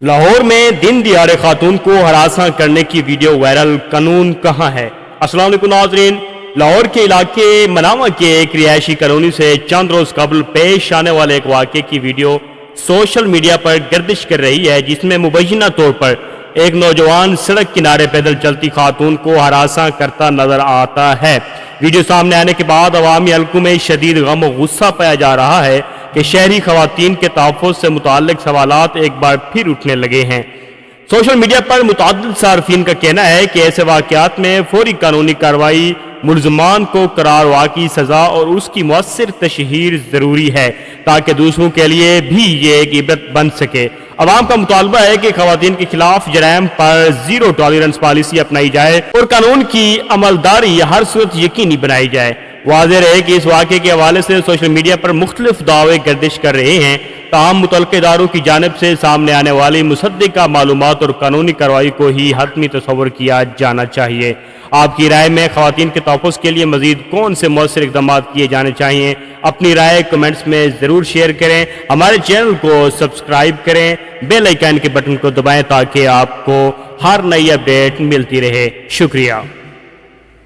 لاہور میں دن دیہڑے خاتون کو ہراساں کرنے کی ویڈیو وائرل، قانون کہاں ہے؟ السلام علیکم ناظرین، لاہور کے علاقے مناوا کے ایک رہائشی کالونی سے چند روز قبل پیش آنے والے ایک واقعے کی ویڈیو سوشل میڈیا پر گردش کر رہی ہے، جس میں مبینہ طور پر ایک نوجوان سڑک کنارے پیدل چلتی خاتون کو ہراساں کرتا نظر آتا ہے۔ ویڈیو سامنے آنے کے بعد عوامی حلقوں میں شدید غم و غصہ پایا جا رہا ہے کہ شہری خواتین کے تحفظ سے متعلق سوالات ایک بار پھر اٹھنے لگے ہیں۔ سوشل میڈیا پر متعدد صارفین کا کہنا ہے کہ ایسے واقعات میں فوری قانونی کارروائی، ملزمان کو قرار واقعی سزا اور اس کی مؤثر تشہیر ضروری ہے تاکہ دوسروں کے لیے بھی یہ ایک عبرت بن سکے۔ عوام کا مطالبہ ہے کہ خواتین کے خلاف جرائم پر زیرو ٹالرنس پالیسی اپنائی جائے اور قانون کی عملداری ہر صورت یقینی بنائی جائے۔ واضح رہے کہ اس واقعے کے حوالے سے سوشل میڈیا پر مختلف دعوے گردش کر رہے ہیں، تاہم متعلقہ اداروں کی جانب سے سامنے آنے والی مصدقہ معلومات اور قانونی کارروائی کو ہی حتمی تصور کیا جانا چاہیے۔ آپ کی رائے میں خواتین کے تحفظ کے لیے مزید کون سے مؤثر اقدامات کیے جانے چاہیے؟ اپنی رائے کمنٹس میں ضرور شیئر کریں۔ ہمارے چینل کو سبسکرائب کریں، بیل آئیکن کے بٹن کو دبائیں تاکہ آپ کو ہر نئی اپڈیٹ ملتی رہے۔ شکریہ۔